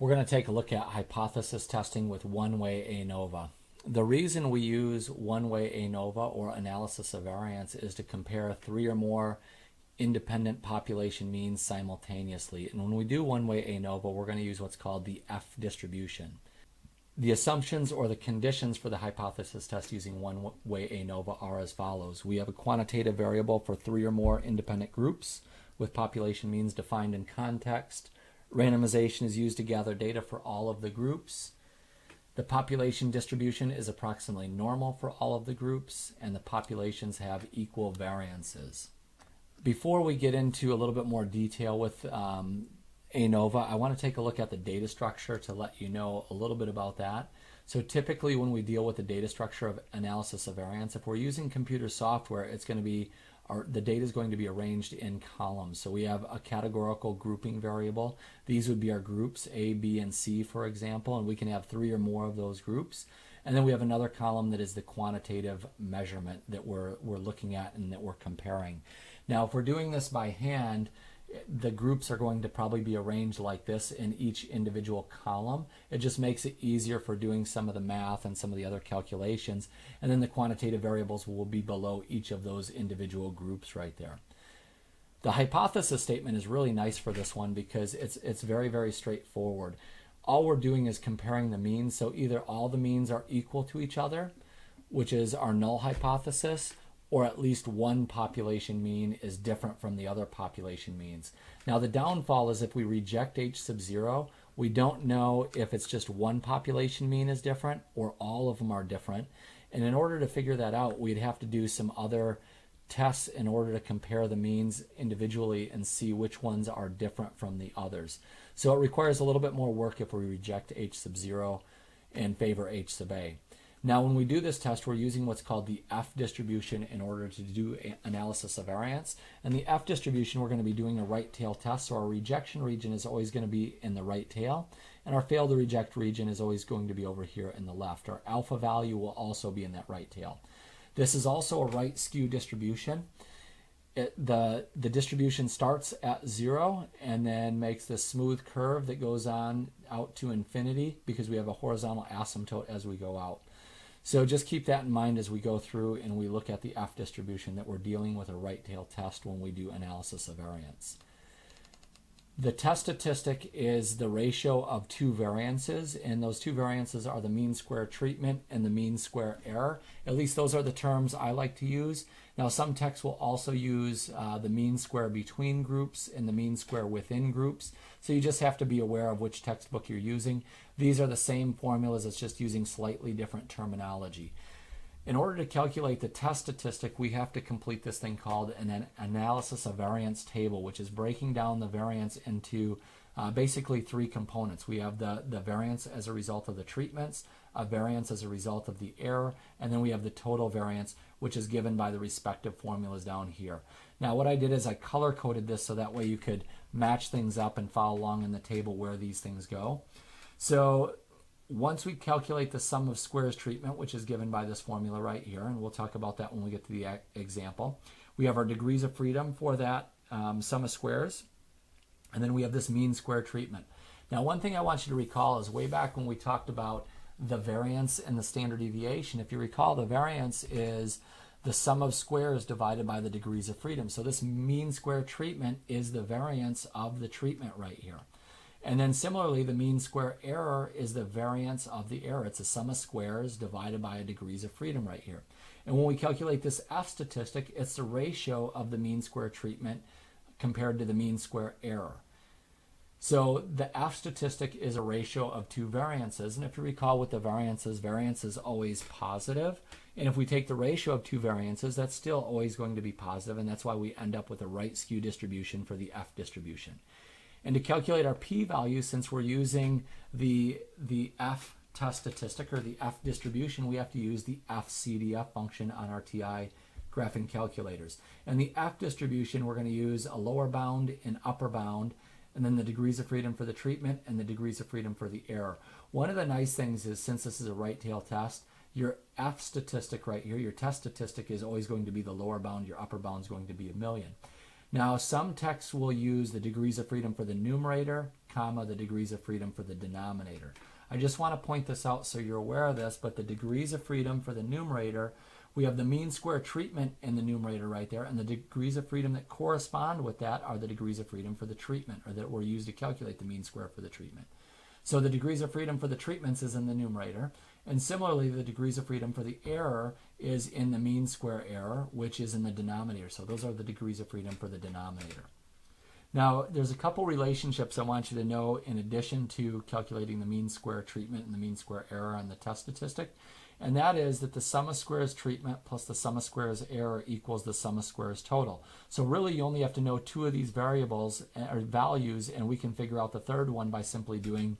We're going to take a look at hypothesis testing with one-way ANOVA. The reason we use one-way ANOVA or analysis of variance is to compare 3 or more independent population means simultaneously. And when we do one-way ANOVA, we're going to use what's called the F distribution. The assumptions or the conditions for the hypothesis test using one-way ANOVA are as follows. We have a quantitative variable for 3 or more independent groups with population means defined in context. Randomization is used to gather data for all of the groups. The population distribution is approximately normal for all of the groups, and the populations have equal variances. Before we get into a little bit more detail with ANOVA, I want to take a look at the data structure to let you know a little bit about that. So typically when we deal with the data structure of analysis of variance, if we're using computer software, it's going to be the data is going to be arranged in columns. So we have a categorical grouping variable. These would be our groups A, B, and C, for example, and we can have 3 or more of those groups. And then we have another column that is the quantitative measurement that we're looking at and that we're comparing. Now, if we're doing this by hand, the groups are going to probably be arranged like this in each individual column. It just makes it easier for doing some of the math and some of the other calculations. And then the quantitative variables will be below each of those individual groups right there. The hypothesis statement is really nice for this one because it's very, very straightforward. All we're doing is comparing the means. So either all the means are equal to each other, which is our null hypothesis, or at least one population mean is different from the other population means. Now the downfall is if we reject H sub 0, we don't know if it's just one population mean is different or all of them are different. And in order to figure that out, we'd have to do some other tests in order to compare the means individually and see which ones are different from the others. So it requires a little bit more work if we reject H sub 0 and favor H sub A. Now, when we do this test, we're using what's called the F distribution in order to do analysis of variance. And the F distribution, we're going to be doing a right tail test. So our rejection region is always going to be in the right tail. And our fail to reject region is always going to be over here in the left. Our alpha value will also be in that right tail. This is also a right skew distribution. The distribution starts at 0 and then makes this smooth curve that goes on out to infinity because we have a horizontal asymptote as we go out. So just keep that in mind as we go through and we look at the F distribution that we're dealing with a right tail test when we do analysis of variance. The test statistic is the ratio of 2 variances, and those 2 variances are the mean square treatment and the mean square error. At least those are the terms I like to use. Now some texts will also use the mean square between groups and the mean square within groups. So you just have to be aware of which textbook you're using. These are the same formulas, it's just using slightly different terminology. In order to calculate the test statistic, we have to complete this thing called an analysis of variance table, which is breaking down the variance into basically 3 components. We have the variance as a result of the treatments, a variance as a result of the error, and then we have the total variance, which is given by the respective formulas down here. Now what I did is I color-coded this so that way you could match things up and follow along in the table where these things go. So once we calculate the sum of squares treatment, which is given by this formula right here, and we'll talk about that when we get to the example, we have our degrees of freedom for that sum of squares, and then we have this mean square treatment. Now one thing I want you to recall is way back when we talked about the variance and the standard deviation, if you recall, the variance is the sum of squares divided by the degrees of freedom. So this mean square treatment is the variance of the treatment right here. And then similarly, the mean square error is the variance of the error. It's a sum of squares divided by a degrees of freedom right here. And when we calculate this F statistic, it's the ratio of the mean square treatment compared to the mean square error. So the F statistic is a ratio of 2 variances. And if you recall with the variances, variance is always positive. And if we take the ratio of 2 variances, that's still always going to be positive. And that's why we end up with a right skew distribution for the F distribution. And to calculate our p-value, since we're using the F test statistic or the F distribution, we have to use the FCDF function on our TI graphing calculators. And the F distribution, we're going to use a lower bound and upper bound, and then the degrees of freedom for the treatment and the degrees of freedom for the error. One of the nice things is, since this is a right tail test, your F statistic right here, your test statistic is always going to be the lower bound, your upper bound is going to be 1,000,000. Now, some texts will use the degrees of freedom for the numerator, comma, the degrees of freedom for the denominator. I just want to point this out so you're aware of this, but the degrees of freedom for the numerator, we have the mean square treatment in the numerator right there, and the degrees of freedom that correspond with that are the degrees of freedom for the treatment, or that were used to calculate the mean square for the treatment. So the degrees of freedom for the treatments is in the numerator, and similarly the degrees of freedom for the error is in the mean square error, which is in the denominator. So those are the degrees of freedom for the denominator. Now, there's a couple relationships I want you to know in addition to calculating the mean square treatment and the mean square error on the test statistic, and that is that the sum of squares treatment plus the sum of squares error equals the sum of squares total. So really you only have to know two of these variables or values, and we can figure out the third one by simply doing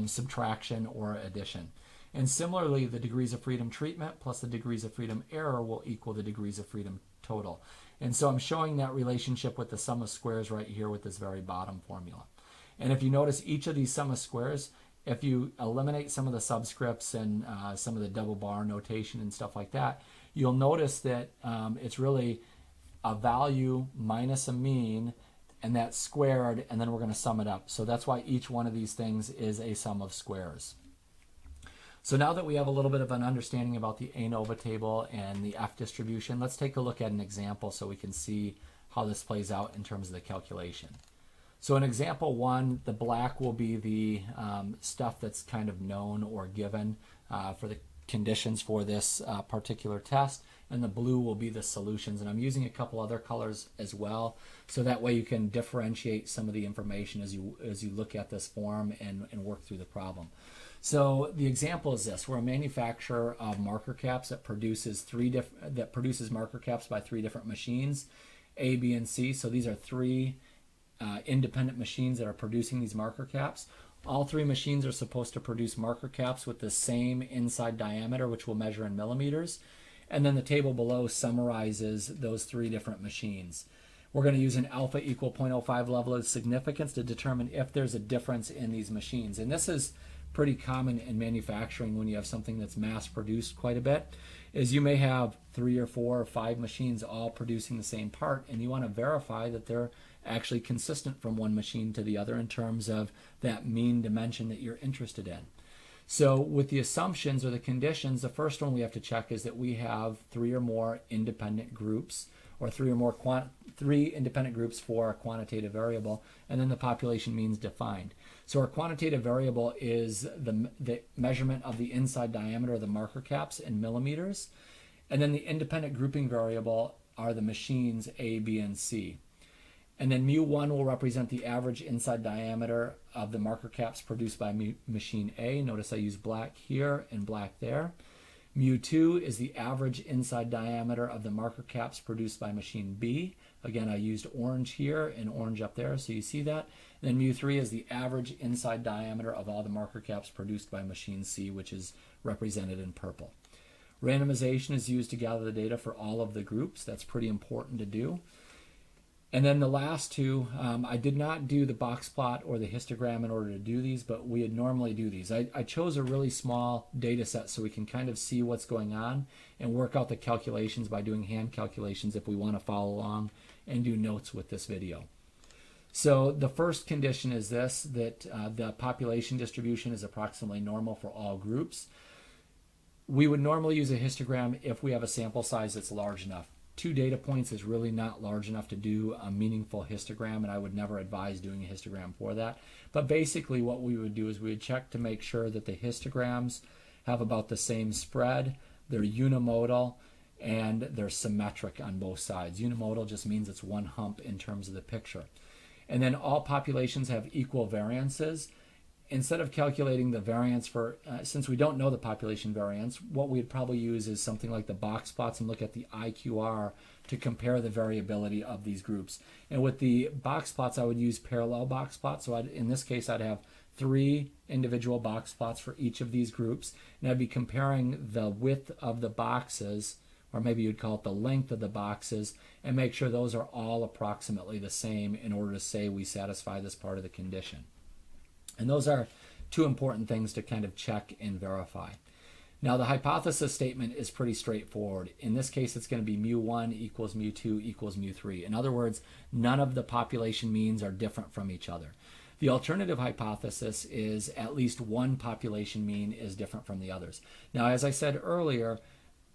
subtraction or addition. And similarly, the degrees of freedom treatment plus the degrees of freedom error will equal the degrees of freedom total. And so I'm showing that relationship with the sum of squares right here with this very bottom formula. And if you notice each of these sum of squares, if you eliminate some of the subscripts and some of the double bar notation and stuff like that, you'll notice that it's really a value minus a mean, and that's squared, and then we're going to sum it up. So that's why each one of these things is a sum of squares. So now that we have a little bit of an understanding about the ANOVA table and the F distribution, let's take a look at an example so we can see how this plays out in terms of the calculation. So in example 1, the black will be the stuff that's kind of known or given for the conditions for this particular test, and the blue will be the solutions. And I'm using a couple other colors as well, so that way you can differentiate some of the information as you look at this form and work through the problem. So the example is this: we're a manufacturer of marker caps that produces marker caps by 3 different machines, A, B, and C. So these are 3 independent machines that are producing these marker caps. All 3 machines are supposed to produce marker caps with the same inside diameter, which we'll measure in millimeters. And then the table below summarizes those 3 different machines. We're going to use an alpha equal 0.05 level of significance to determine if there's a difference in these machines. And this is pretty common in manufacturing when you have something that's mass produced quite a bit, is you may have 3 or 4 or 5 machines all producing the same part, and you want to verify that they're actually consistent from one machine to the other in terms of that mean dimension that you're interested in. So with the assumptions or the conditions, the first one we have to check is that we have 3 or more independent groups, or 3 independent groups for a quantitative variable, and then the population means defined. So our quantitative variable is the measurement of the inside diameter of the marker caps in millimeters, and then the independent grouping variable are the machines A, B, and C. And then mu1 will represent the average inside diameter of the marker caps produced by machine A. Notice I use black here and black there. Mu2 is the average inside diameter of the marker caps produced by machine B. Again, I used orange here and orange up there, so you see that. And then mu3 is the average inside diameter of all the marker caps produced by machine C, which is represented in purple. Randomization is used to gather the data for all of the groups. That's pretty important to do. And then the last 2, I did not do the box plot or the histogram in order to do these, but we would normally do these. I chose a really small data set so we can kind of see what's going on and work out the calculations by doing hand calculations if we want to follow along and do notes with this video. So the first condition is this, that the population distribution is approximately normal for all groups. We would normally use a histogram if we have a sample size that's large enough. 2 data points is really not large enough to do a meaningful histogram, and I would never advise doing a histogram for that. But basically what we would do is we would check to make sure that the histograms have about the same spread, they're unimodal, and they're symmetric on both sides. Unimodal just means it's one hump in terms of the picture. And then all populations have equal variances. Instead of calculating the variance for, since we don't know the population variance, what we'd probably use is something like the box plots and look at the IQR to compare the variability of these groups. And with the box plots, I would use parallel box plots. So in this case, I'd have 3 individual box plots for each of these groups, and I'd be comparing the width of the boxes, or maybe you'd call it the length of the boxes, and make sure those are all approximately the same in order to say we satisfy this part of the condition. And those are 2 important things to kind of check and verify. Now the hypothesis statement is pretty straightforward. In this case, it's going to be mu1 equals mu2 equals mu3. In other words, none of the population means are different from each other. The alternative hypothesis is at least one population mean is different from the others. Now, as I said earlier,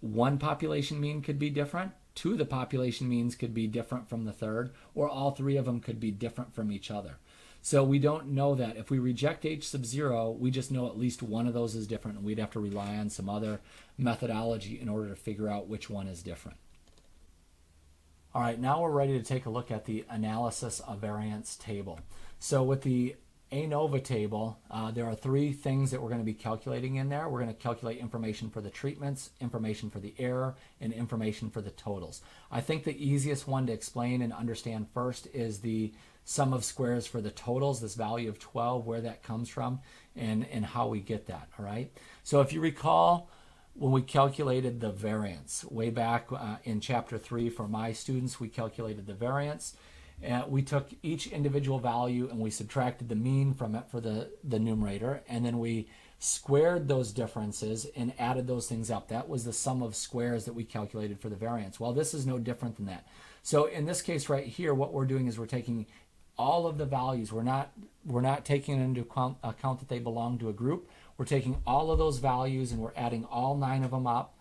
one population mean could be different, two of the population means could be different from the third, or all three of them could be different from each other. So we don't know that. If we reject h sub 0, we just know at least one of those is different, and we'd have to rely on some other methodology in order to figure out which one is different. All right, now we're ready to take a look at the analysis of variance table. So with the ANOVA table, there are three things that we're going to be calculating in there. We're going to calculate information for the treatments, information for the error, and information for the totals. I think the easiest one to explain and understand first is the sum of squares for the totals, this value of 12, where that comes from, and how we get that, all right? So if you recall, when we calculated the variance, way back in chapter 3 for my students, we calculated the variance. We took each individual value and we subtracted the mean from it for the numerator, and then we squared those differences and added those things up. That was the sum of squares that we calculated for the variance. Well, this is no different than that. So in this case right here, what we're doing is we're taking all of the values. We're not taking into account that they belong to a group. We're taking all of those values and we're adding all 9 of them up.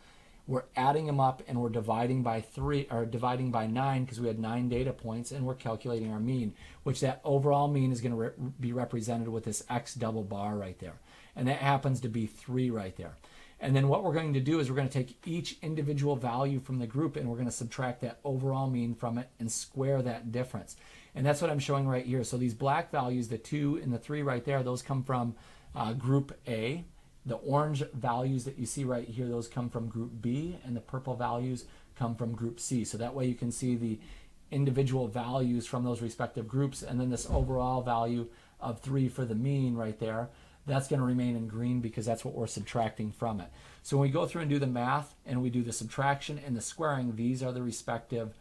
We're adding them up and we're dividing by 3 or dividing by 9 because we had 9 data points, and we're calculating our mean, which that overall mean is going to be represented with this X double bar right there. And that happens to be 3 right there. And then what we're going to do is we're going to take each individual value from the group and we're going to subtract that overall mean from it and square that difference. And that's what I'm showing right here. So these black values, the 2 and the 3 right there, those come from group A. The orange values that you see right here, those come from group B, and the purple values come from group C. So that way you can see the individual values from those respective groups, and then this overall value of 3 for the mean right there, that's going to remain in green because that's what we're subtracting from it. So when we go through and do the math and we do the subtraction and the squaring, these are the respective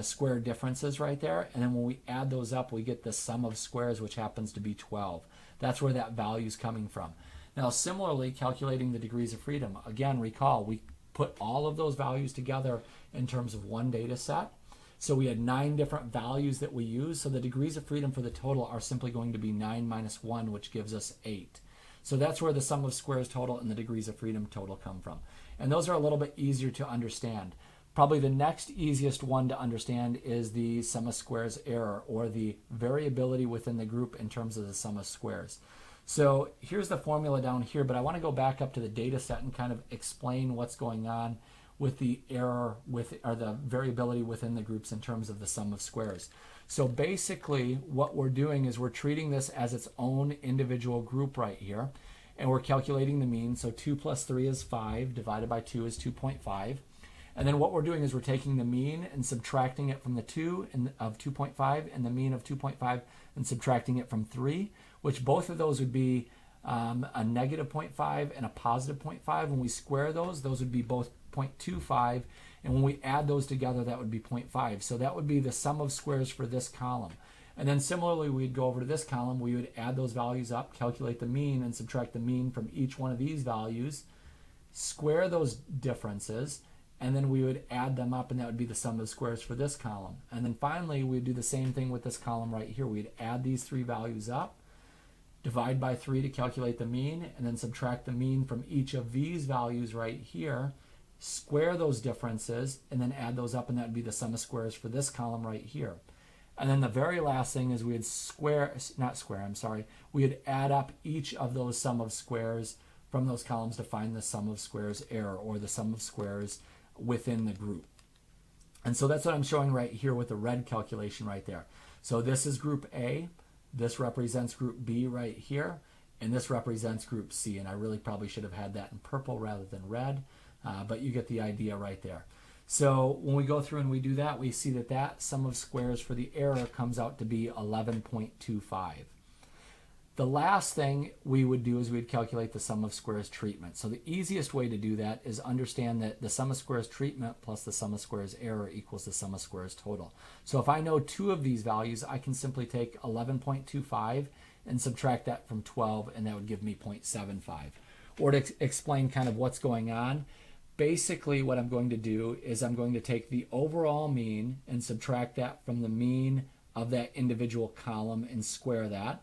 square differences right there. And then when we add those up, we get the sum of squares, which happens to be 12. That's where that value is coming from. Now, similarly, calculating the degrees of freedom. Again, recall, we put all of those values together in terms of one data set. So we had 9 different values that we use. So the degrees of freedom for the total are simply going to be 9 minus 1, which gives us 8. So that's where the sum of squares total and the degrees of freedom total come from. And those are a little bit easier to understand. Probably the next easiest one to understand is the sum of squares error, or the variability within the group in terms of the sum of squares. So here's the formula down here, but I want to go back up to the data set and kind of explain what's going on with the error or the variability within the groups in terms of the sum of squares. So basically what we're doing is we're treating this as its own individual group right here, and we're calculating the mean. So 2 plus 3 is 5, divided by 2 is 2.5. And then what we're doing is we're taking the mean and subtracting it from the 2 of 2.5 and the mean of 2.5 and subtracting it from 3, which both of those would be a negative 0.5 and a positive 0.5. When we square those would be both 0.25. And when we add those together, that would be 0.5. So that would be the sum of squares for this column. And then similarly, we'd go over to this column. We would add those values up, calculate the mean, and subtract the mean from each one of these values, square those differences, and then we would add them up, and that would be the sum of squares for this column. And then finally, we'd do the same thing with this column right here. We'd add these 3 values up, divide by 3 to calculate the mean, and then subtract the mean from each of these values right here, square those differences, and then add those up, and that would be the sum of squares for this column right here. And then the very last thing is we'd we'd add up each of those sum of squares from those columns to find the sum of squares error, or the sum of squares within the group. And so that's what I'm showing right here with the red calculation right there. So this is group A, this represents group B right here, and this represents group C. And I really probably should have had that in purple rather than red, but you get the idea right there. So when we go through and we do that, we see that that sum of squares for the error comes out to be 11.25. The last thing we would do is we'd calculate the sum of squares treatment. So the easiest way to do that is understand that the sum of squares treatment plus the sum of squares error equals the sum of squares total. So if I know 2 of these values, I can simply take 11.25 and subtract that from 12, and that would give me 0.75. or to explain kind of what's going on, basically what I'm going to do is I'm going to take the overall mean and subtract that from the mean of that individual column and square that.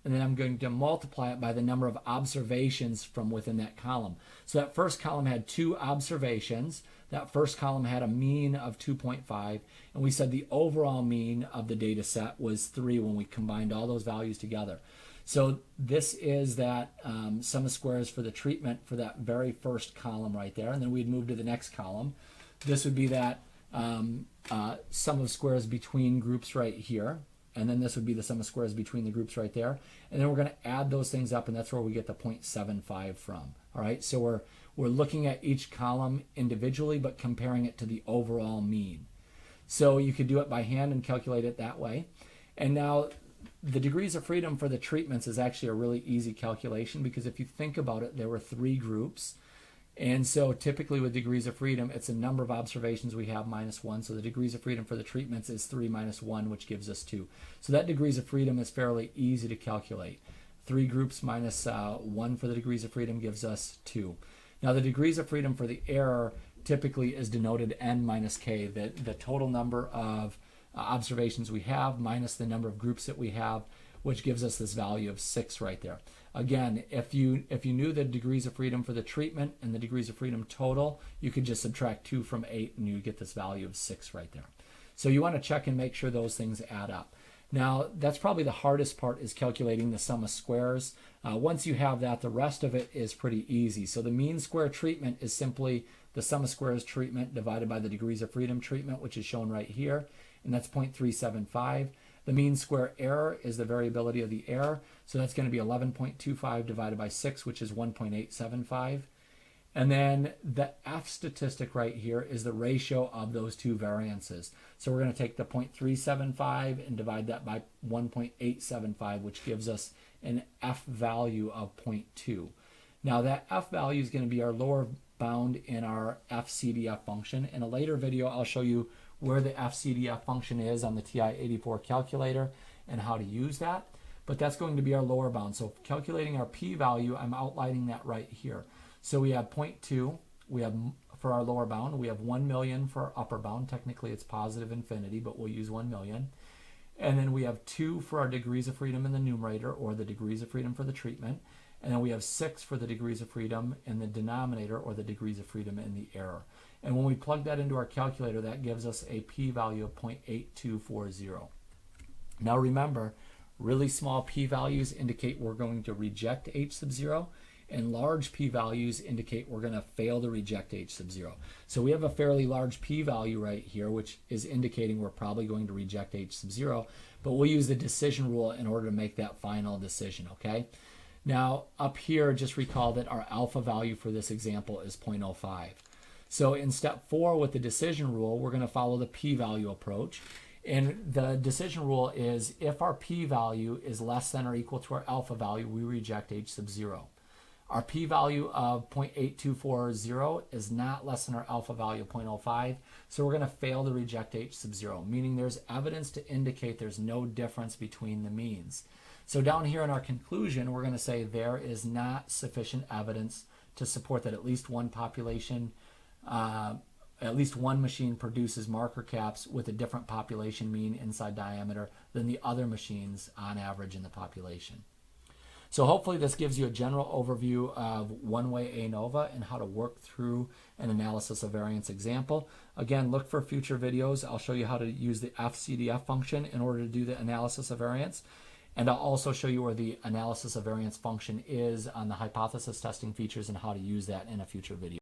And then I'm going to multiply it by the number of observations from within that column. So that first column had 2 observations. That first column had a mean of 2.5. And we said the overall mean of the data set was 3 when we combined all those values together. So this is that sum of squares for the treatment for that very first column right there. And then we'd move to the next column. This would be that sum of squares between groups right here. And then this would be the sum of squares between the groups right there. And then we're going to add those things up, and that's where we get the 0.75 from. All right, so we're looking at each column individually, but comparing it to the overall mean. So you could do it by hand and calculate it that way. And now the degrees of freedom for the treatments is actually a really easy calculation, because if you think about it, there were 3 groups. And so typically with degrees of freedom, it's a number of observations we have minus 1. So the degrees of freedom for the treatments is 3 minus 1, which gives us 2. So that degrees of freedom is fairly easy to calculate. 3 groups minus 1 for the degrees of freedom gives us 2. Now the degrees of freedom for the error typically is denoted n minus k, the total number of observations we have minus the number of groups that we have, which gives us this value of 6 right there. Again, if you knew the degrees of freedom for the treatment and the degrees of freedom total, you could just subtract 2 from 8 and you get this value of 6 right there. So you want to check and make sure those things add up. Now, that's probably the hardest part, is calculating the sum of squares. Once you have that, the rest of it is pretty easy. So the mean square treatment is simply the sum of squares treatment divided by the degrees of freedom treatment, which is shown right here, and that's 0.375. The mean square error is the variability of the error, so that's going to be 11.25 divided by 6, which is 1.875. And then the F statistic right here is the ratio of those 2 variances. So we're going to take the 0.375 and divide that by 1.875, which gives us an F value of 0.2. Now that F value is going to be our lower bound in our FCDF function. In a later video, I'll show you where the FCDF function is on the TI-84 calculator and how to use that. But that's going to be our lower bound. So calculating our p-value, I'm outlining that right here. So we have 0.2, we have for our lower bound, we have 1 million for our upper bound. Technically it's positive infinity, but we'll use 1 million. And then we have 2 for our degrees of freedom in the numerator, or the degrees of freedom for the treatment. And then we have 6 for the degrees of freedom in the denominator, or the degrees of freedom in the error. And when we plug that into our calculator, that gives us a p-value of 0.8240. Now remember, really small p-values indicate we're going to reject h sub 0, and large p-values indicate we're going to fail to reject h sub 0. So we have a fairly large p-value right here, which is indicating we're probably going to reject h sub 0, but we'll use the decision rule in order to make that final decision, okay? Now up here, just recall that our alpha value for this example is 0.05. So in step 4 with the decision rule, we're going to follow the p-value approach. And the decision rule is if our p-value is less than or equal to our alpha value, we reject h sub 0. Our p-value of 0.8240 is not less than our alpha value of 0.05, so we're going to fail to reject h sub 0, meaning there's evidence to indicate there's no difference between the means. So down here in our conclusion, we're going to say there is not sufficient evidence to support that at least one population, at least one machine produces marker caps with a different population mean inside diameter than the other machines on average in the population. So hopefully this gives you a general overview of one-way ANOVA and how to work through an analysis of variance example. Again, look for future videos. I'll show you how to use the FCDF function in order to do the analysis of variance. And I'll also show you where the analysis of variance function is on the hypothesis testing features and how to use that in a future video.